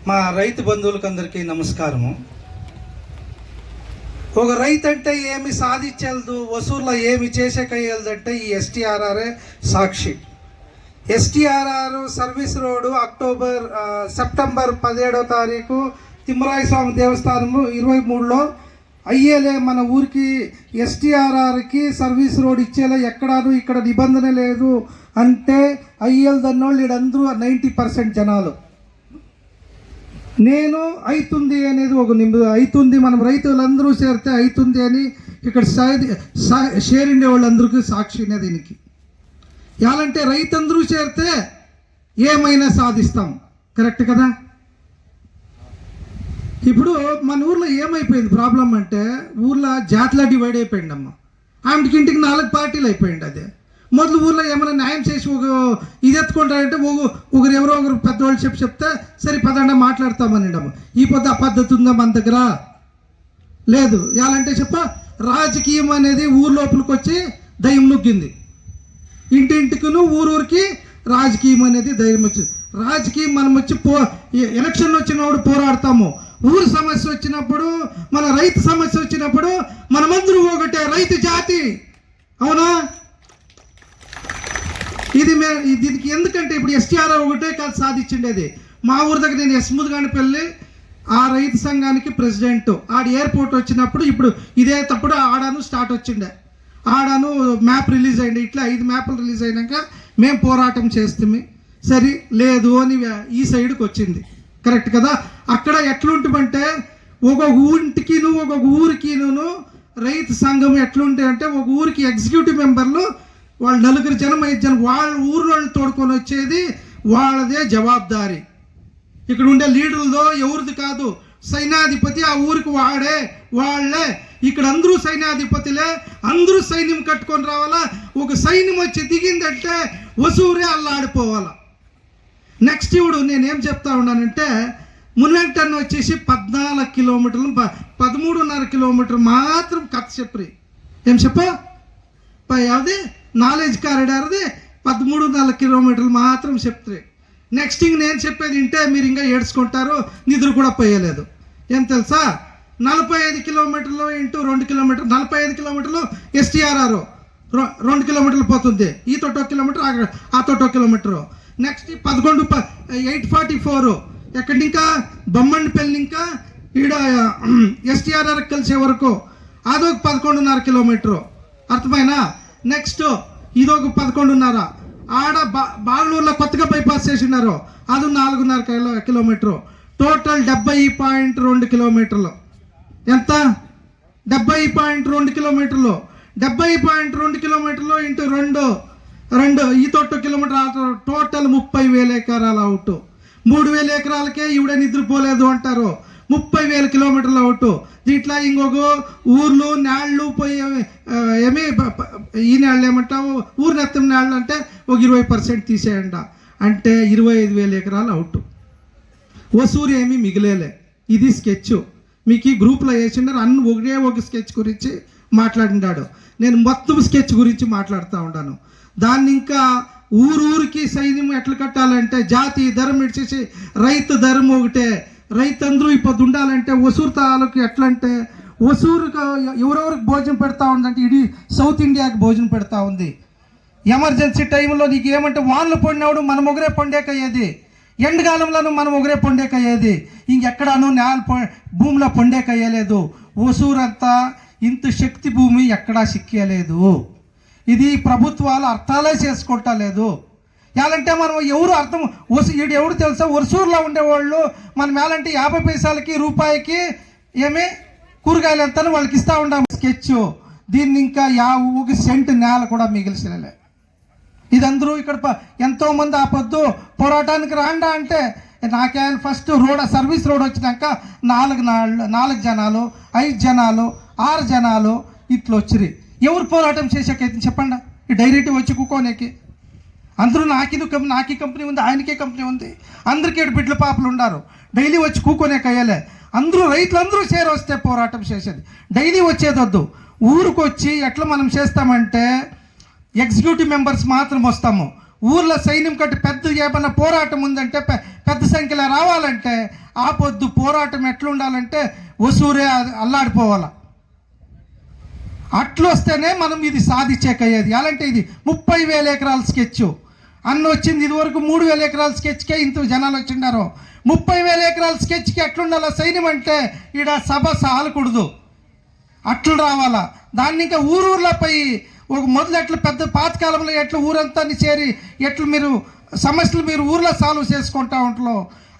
మా రైతు బంధువులకు అందరికీ నమస్కారము. ఒక రైతు అంటే ఏమి సాధించదు, వసూర్లో ఏమి చేసేకయ్యదంటే ఈ ఎస్టీఆర్ఆర్ఏ సాక్షి. ఎస్టీఆర్ఆర్ సర్వీస్ రోడ్డు సెప్టెంబర్ 17వ తారీఖు తిమ్మరాయ స్వామి దేవస్థానము 23లో అయ్యేలే. మన ఊరికి ఎస్టీఆర్ఆర్కి సర్వీస్ రోడ్ ఇచ్చేలా ఎక్కడాను ఇక్కడ నిబంధన లేదు అంటే అయ్యేలు దన్నోళ్ళు వీడందరూ 90% జనాలు. నేను అవుతుంది అనేది ఒక అవుతుంది, మనం రైతులందరూ చేరితే అవుతుంది అని ఇక్కడ షేరిండే వాళ్ళందరికీ సాక్షినే దీనికి. ఎలాంటే రైతందరూ చేరితే ఏమైనా సాధిస్తాం, కరెక్ట్ కదా. ఇప్పుడు మన ఊర్లో ఏమైపోయింది ప్రాబ్లం అంటే, ఊర్లో జాట్లా డివైడ్ అయిపోయింది అమ్మ. ఆమెకి ఇంటికి 4 పార్టీలు అయిపోయింది. అదే మొదలు ఊర్లో ఏమైనా న్యాయం చేసి ఇది ఎత్తుకుంటారంటే ఒకరు ఎవరో ఒకరు పెద్దవాళ్ళు చెప్తే సరే పదండా మాట్లాడతామని అమ్మ. ఈ పొద్దు ఆ పద్ధతి ఉందా మన దగ్గర? లేదు. ఎలాంటే రాజకీయం అనేది ఊరు లోపలికి వచ్చి దయ్యం నొక్కింది. ఇంటింటికిను ఊరూరికి రాజకీయం అనేది ధైర్యం వచ్చింది. రాజకీయం మనం వచ్చి ఎలక్షన్ వచ్చినప్పుడు పోరాడతాము. ఊరు సమస్య వచ్చినప్పుడు, మన రైతు సమస్య వచ్చినప్పుడు మనమందరూ ఒకటే రైతు జాతి. అవునా? దీనికి ఎందుకంటే ఇప్పుడు ఎస్టీఆర్ఆర్ ఒకటే కాదు సాధించిండేది. మా ఊరి దగ్గర నేను ఎస్ముద్గానిపల్లి ఆ రైతు సంఘానికి ప్రెసిడెంట్. ఆడ ఎయిర్పోర్ట్ వచ్చినప్పుడు ఇప్పుడు ఇదే తప్పుడు ఆడాను స్టార్ట్ వచ్చిండే. ఆడాను మ్యాప్ రిలీజ్ అయ్యింది. ఇట్లా 5 మ్యాప్లు రిలీజ్ అయినాక మేము పోరాటం చేస్తాము. సరే లేదు అని ఈ సైడ్కి వచ్చింది, కరెక్ట్ కదా. అక్కడ ఎట్లుంటామంటే ఒక ఊరికి ఒక ఊరికిను రైతు సంఘం ఎట్లుంటాయంటే, ఒక ఊరికి ఎగ్జిక్యూటివ్ మెంబర్లు వాళ్ళు 4 జనం 5 జనం వాళ్ళ ఊరిలో తోడుకొని వచ్చేది వాళ్ళదే జవాబుదారీ. ఇక్కడ ఉండే లీడర్లదో ఎవరిది కాదు. సైన్యాధిపతి ఆ ఊరికి వాళ్ళే. ఇక్కడ అందరూ సైన్యాధిపతులే, అందరూ సైన్యం కట్టుకొని రావాలా. ఒక సైన్యం వచ్చి దిగిందంటే వసూరే అల్లాడిపోవాలా. నెక్స్ట్ ఇప్పుడు నేనేం చెప్తా ఉన్నానంటే, మున్వెంటన్ వచ్చేసి 14 కిలోమీటర్లు 13.5 కిలోమీటర్లు మాత్రం కథ చెప్పి ఏం యావది నాలెడ్జ్ కారిడార్ది 13.5 కిలోమీటర్లు మాత్రం చెప్తారు. నెక్స్ట్ ఇంక నేను చెప్పేది వింటే మీరు ఇంకా ఏడ్చుకుంటారు, నిద్ర కూడా పోయలేదు. ఏం తెలుసా? 45 కిలోమీటర్లు ఇంటూ 2 కిలోమీటర్లు 45 కిలోమీటర్లు ఎస్టీఆర్ఆర్ 2 కిలోమీటర్లు పోతుంది. ఈ తోట 1 కిలోమీటర్, ఆ తోట 1 కిలోమీటరు. నెక్స్ట్ 844 ఎక్కడి ఇంకా బొమ్మండిపల్లి ఇంకా ఈడ ఎస్టీఆర్ఆర్ కలిసే వరకు అదొక 11.5 కిలోమీటరు. అర్థమైనా? నెక్స్ట్ ఇదొక 11.5. ఆడ బాగలూరులో కొత్తగా బైపాస్ చేసినారు, అది 4.5 కిలోమీటరు. టోటల్ 70.2 కిలోమీటర్లు. ఎంత? 70.2 కిలోమీటర్లు. 70.2 కిలోమీటర్లు ఇంటూ 2 ఈ తోట కిలోమీటర్ టోటల్ 30,000 ఎకరాలు అవుట్. 3,000 ఎకరాలకే ఈవిడ నిద్రపోలేదు అంటారు. 30,000 కిలోమీటర్లు అవుట్. దీంట్లో ఇంకొక ఊర్లు నాళ్ళు పోయి ఏమి ఈ నాళ్ళు ఏమంటావు, ఊరు నెత్తం నాళ్ళు అంటే ఒక 20% తీసేయండి అంటే 25,000 ఎకరాలు అవుట్. వసూరు ఏమీ మిగిలేలే. ఇది స్కెచ్ మీకు ఈ గ్రూప్లో వేసిండారు. ఒకే ఒక స్కెచ్ గురించి మాట్లాడినాడు. నేను మొత్తం స్కెచ్ గురించి మాట్లాడుతూ ఉన్నాను. దాన్ని ఇంకా ఊరికి సైన్యం ఎట్లా కట్టాలంటే, జాతి ధర్మం ఇచ్చేసి రైతు ధర్మం ఒకటే. రైతందరూ ఇప్పుడు ఉండాలంటే వసూరు తాలూకు ఎట్లంటే, వసూరుకు ఎవరెవరికి భోజనం పెడతా ఉందంటే ఇడీ సౌత్ ఇండియాకి భోజనం పెడతా ఉంది. ఎమర్జెన్సీ టైంలో నీకు ఏమంటే వానలు పడినప్పుడు మనం ఒకరే పండేకయ్యేది, ఎండకాలంలోనూ మనం ఒకరే పండేకయ్యేది, ఇంకెక్కడాను భూమిలో పండేకయ్యలేదు. వసూరు అంతా ఇంత శక్తి భూమి ఎక్కడా సిక్కేలేదు. ఇది ప్రభుత్వాలు అర్థాలే చేసుకుంటా లేదు. ఎలాంటే మనం ఎవరు అర్థం ఈడు ఎవరు తెలుసా, వసూరులో ఉండేవాళ్ళు మనం ఎలాంటి 50 పైసలకి రూపాయికి ఏమి కూరగాయలు ఎంత వాళ్ళకి ఇస్తూ ఉంటాం స్కెచ్. దీన్ని ఇంకా 1 సెంట్ నేల కూడా మిగిల్చలే. ఇదందరూ ఇక్కడ ఎంతోమంది ఆ పొద్దు పోరాటానికి రాండా అంటే, నాకే ఫస్ట్ సర్వీస్ రోడ్ వచ్చినాక 4 జనాలు 5 జనాలు 6 జనాలు ఇట్లా వచ్చిరి. ఎవరు పోరాటం చేసాకైతే చెప్పండి. ఈ డైరెక్ట్ వచ్చి కూకోనేకి అందరూ నాకి కంపెనీ ఉంది, ఆయనకే కంపెనీ ఉంది, అందరికీ బిడ్డల పాపలు ఉన్నారు. డైలీ వచ్చి కూకోనే కయ్యలే. అందరూ రైతులందరూ షేర్ వస్తే పోరాటం చేసేది. డైలీ వచ్చేదొద్దు. ఊరికి వచ్చి ఎట్లా మనం చేస్తామంటే, ఎగ్జిక్యూటివ్ మెంబర్స్ మాత్రం వస్తాము. ఊర్లో సైన్యం కట్టి పెద్ద ఏమన్నా పోరాటం ఉందంటే పెద్ద సంఖ్యలో రావాలంటే ఆ పొద్దు పోరాటం ఎట్లుండాలంటే వసూరే అల్లాడిపోవాలా. అట్లొస్తేనే మనం ఇది సాధించేకయ్యేది. అలాంటి ఇది 30,000 ఎకరాల స్కెచ్ అన్న వచ్చింది. ఇదివరకు 3,000 ఎకరాల స్కెచ్కే ఇంత జనాలు వచ్చిండారు. 30,000 ఎకరాల స్కెచ్కి ఎట్లుండాలా సైన్యం అంటే ఈడ సభ సాలకూడదు, అట్లు రావాలా. దాన్ని ఇంకా ఊరూర్లో పోయి ఒక మొదలు ఎట్లా పెద్ద పాతకాలంలో ఎట్లా ఊరంతా చేరి ఎట్లా మీరు సమస్యలు మీరు ఊర్లో సాల్వ్ చేసుకుంటా ఉంటారు,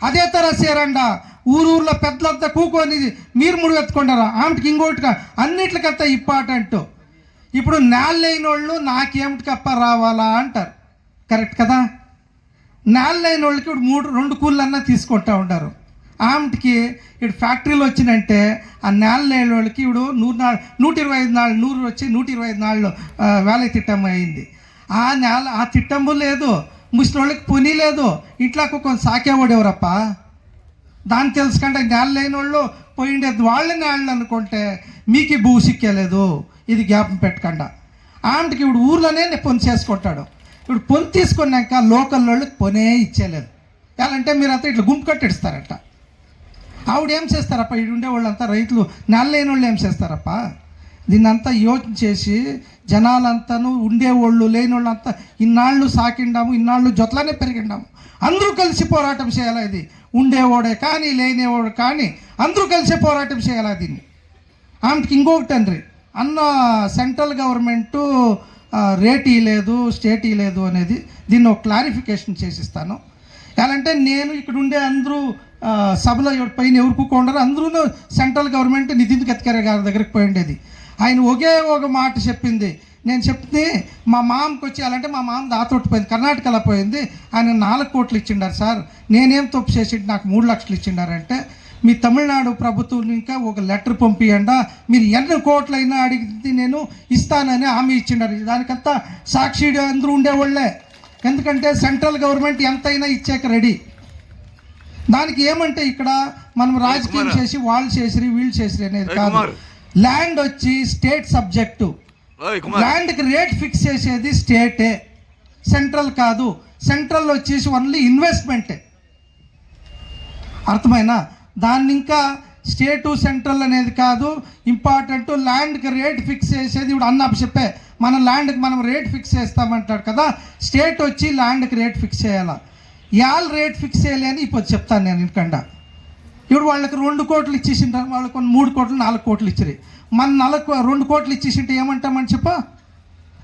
అదే తర చేరండా ఊరూర్లో పెద్దలంతా కూకొని మీరు ముడివెత్తుకుంటారా. ఆమెకి ఇంకోటిగా అన్నిటికంతా ఇంపార్టెంట్. ఇప్పుడు నేలైన వాళ్ళు నాకేమిటికప్ప రావాలా అంటారు, కరెక్ట్ కదా. నేలైన వాళ్ళకి ఇప్పుడు 2 కూళ్ళన్నా తీసుకుంటా ఉంటారు. ఆమెకి ఇప్పుడు ఫ్యాక్టరీలు వచ్చినంటే ఆ నేల లేని వాళ్ళకి ఇప్పుడు 125 నాళ్ళు 100 వచ్చి 125 నాళ్ళు వేల తిట్టం అయింది. ఆ తిట్టంబు లేదు, ముసలి వాళ్ళకి పొని లేదు, ఇంట్లోకి కొంచెం సాకేవాడు ఎవరప్ప. దాన్ని తెలుసుకుంటే నేల లేని వాళ్ళు పోయిండేది వాళ్ళ నేళ్ళు అనుకుంటే మీకు భూ సిక్కేలేదు. ఇది జ్ఞాపం పెట్టకుండా. ఆమెకి ఇప్పుడు ఊర్లోనే పొని చేసుకుంటాడు. ఇప్పుడు పొని తీసుకున్నాక లోకల్ వాళ్ళకి పొనే ఇచ్చేయలేదు. ఎలా అంటే మీరంతా ఇట్లా గుంపు కట్టిస్తారట. ఆవిడ ఏం చేస్తారప్ప, ఇటు ఉండే వాళ్ళంతా రైతులు నెల లేని వాళ్ళు ఏం చేస్తారప్ప. దీన్నంతా యోచన చేసి జనాలంతాను ఉండేవాళ్ళు లేని వాళ్ళు అంతా ఇన్నాళ్ళు సాకిండాము, ఇన్నాళ్ళు జొత్లనే పెరిగిండాము, అందరూ కలిసి పోరాటం చేయాలి. ఇది ఉండేవాడే కానీ లేనివాడు కానీ అందరూ కలిసి పోరాటం చేయాలి. దీన్ని ఆమెకి ఇంకొకటి అండ్రి అన్న సెంట్రల్ గవర్నమెంటు రేట్ ఇవ్వలేదు స్టేట్ ఇవ్వలేదు అనేది దీన్ని ఒక క్లారిఫికేషన్ చేసిస్తాను. ఎలా అంటే నేను ఇక్కడ ఉండే అందరూ సభలో పైన ఎవరు కూకుండారు అందరూ సెంట్రల్ గవర్నమెంట్ నితిన్ గడ్కరీ గారి దగ్గరికి పోయిండేది. ఆయన ఒకే ఒక మాట చెప్పింది. నేను చెప్తే మా మామకి వచ్చేయాలంటే మా మామ దాతోటిపోయింది, కర్ణాటకలో పోయింది. ఆయన 4 కోట్లు ఇచ్చిండారు సార్, నేనేం తప్పు చేసిండు నాకు 3 లక్షలు ఇచ్చిండారంటే మీ తమిళనాడు ప్రభుత్వం ఇంకా ఒక లెటర్ పంపియండా, మీరు ఎన్ని కోట్లైనా అడిగితే నేను ఇస్తానని హామీ ఇచ్చిండారు. దానికంతా సాక్షి అందరూ ఉండేవాళ్ళే. ఎందుకంటే సెంట్రల్ గవర్నమెంట్ ఎంతైనా ఇచ్చాక రెడీ. దానికి ఏమంటే ఇక్కడ మనం రాజకీయం చేసి వాళ్ళు చేసిరి వీళ్ళు చేసిరి అనేది కాదు. ల్యాండ్ వచ్చి స్టేట్ సబ్జెక్టు. ల్యాండ్కి రేట్ ఫిక్స్ చేసేది స్టేటే, సెంట్రల్ కాదు. సెంట్రల్ వచ్చేసి ఓన్లీ ఇన్వెస్ట్మెంటే. అర్థమైనా? దాన్ని ఇంకా స్టేటు సెంట్రల్ అనేది కాదు ఇంపార్టెంట్. ల్యాండ్కి రేట్ ఫిక్స్ చేసేది ఇప్పుడు అన్న చెప్పే మన ల్యాండ్కి మనం రేట్ ఫిక్స్ చేస్తామంటాడు కదా. స్టేట్ వచ్చి ల్యాండ్కి రేట్ ఫిక్స్ చేయాలా. రేట్ ఫిక్స్ చేయాలి అని ఇప్పుడు చెప్తాను నేను. ఎందుకంటే ఇప్పుడు వాళ్ళకి 2 కోట్లు ఇచ్చేసింటారు, వాళ్ళకి 3 కోట్లు 4 కోట్లు ఇచ్చిరి. మన 2 కోట్లు ఇచ్చేసింటే ఏమంటామని చెప్ప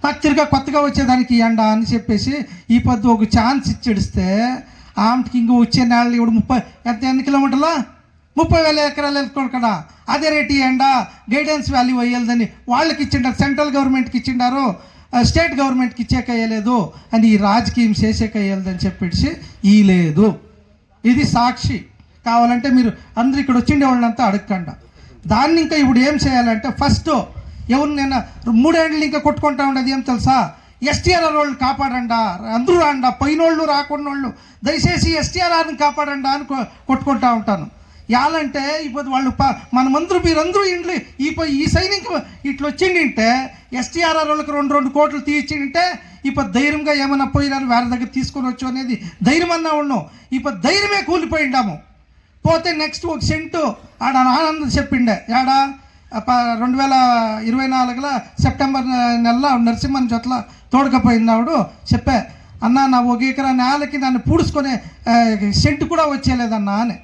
నాకు తిరిగా కొత్తగా వచ్చేదానికి ఇవ్వండా అని చెప్పేసి ఈ పొద్దు ఒక ఛాన్స్ ఇచ్చిడిస్తే ఆమెకి ఇంకో వచ్చే నెలలు ఇప్పుడు 30 ఎన్ని కిలోమీటర్లా 30,000 ఎకరాలు వెళ్తుకోండి కదా. అదే రేటు ఇవ్వండా, గైడెన్స్ వాల్యూ అయ్యేదని వాళ్ళకి ఇచ్చిండారు, సెంట్రల్ గవర్నమెంట్కి ఇచ్చిండారు, స్టేట్ గవర్నమెంట్కి ఇచ్చేకయ్యలేదు అని ఈ రాజకీయం చేసేకయ్యలేదని చెప్పేసి ఈ లేదు. ఇది సాక్షి. కావాలంటే మీరు అందరూ ఇక్కడ వచ్చిండే వాళ్ళంతా అడగకుండా. దాన్ని ఇంకా ఇప్పుడు ఏం చేయాలంటే ఫస్ట్ ఎవరు నేను 3 ఏళ్ళు ఇంకా కొట్టుకుంటా ఉండేది ఏం తెలుసా, ఎస్టీఆర్ఆర్ వాళ్ళు కాపాడండా, అందరూ రాండా, పోయినోళ్ళు రాకుండా వాళ్ళు దయచేసి ఎస్టీఆర్ఆర్ని కాపాడండా అని కొట్టుకుంటా ఉంటాను. యాలంటే ఇప్పుడు వాళ్ళు మనమందరూ మీరందరూ ఇంట్లో ఈ సైనిక ఇట్లా వచ్చిండింటే ఎస్టీఆర్ఆర్ వాళ్ళకి 2 కోట్లు తీయించింటే ఇప్పుడు ధైర్యంగా ఏమన్నా పోయినారు వేరే దగ్గర తీసుకొని వచ్చు అనేది ధైర్యం అన్నా ఉన్నాం. ఇప్పుడు ధైర్యమే కూలిపోయిండాము. పోతే నెక్స్ట్ ఒక సెంటు ఆడ ఆనందం చెప్పిండే ఏడా 2024 సెప్టెంబర్ నెలలో నరసింహన్ జొట్ల తోడకపోయిందావుడు చెప్పే అన్నా నా 1 ఎకరా నేలకి నన్ను పూడ్చుకునే సెంటు కూడా వచ్చేలేదన్నా అని.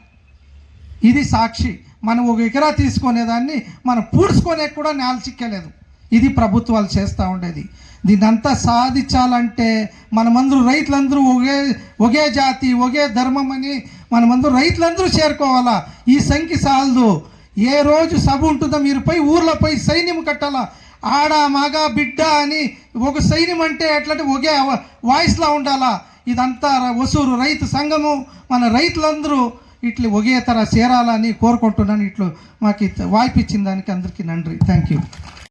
ఇది సాక్షి. మనం 1 ఎకరా తీసుకునేదాన్ని మనం పూడ్చుకునే కూడా నేల చిక్కలేదు. ఇది ప్రభుత్వాలు చేస్తూ ఉండేది. దీన్నంతా సాధించాలంటే మనమందరూ రైతులందరూ ఒకే జాతి ఒకే ధర్మం అని మనమందరూ రైతులందరూ చేరుకోవాలా. ఈ సంఖ్య సాలదు. ఏ రోజు సభ ఉంటుందో మీరు పోయి ఊర్లో పోయి సైన్యం కట్టాలా. ఆడ మగ బిడ్డ అని ఒక సైన్యం అంటే ఎట్లంటే ఒకే వాయిస్లా ఉండాలా. ఇదంతా వసూరు రైతు సంఘము మన రైతులందరూ ఇట్లా ఒకే తర చేరాలని కోరుకుంటున్నాను. ఇట్లు మాకు వాయిపు ఇచ్చిన దానికి అందరికీ నండ్రి. Thank you.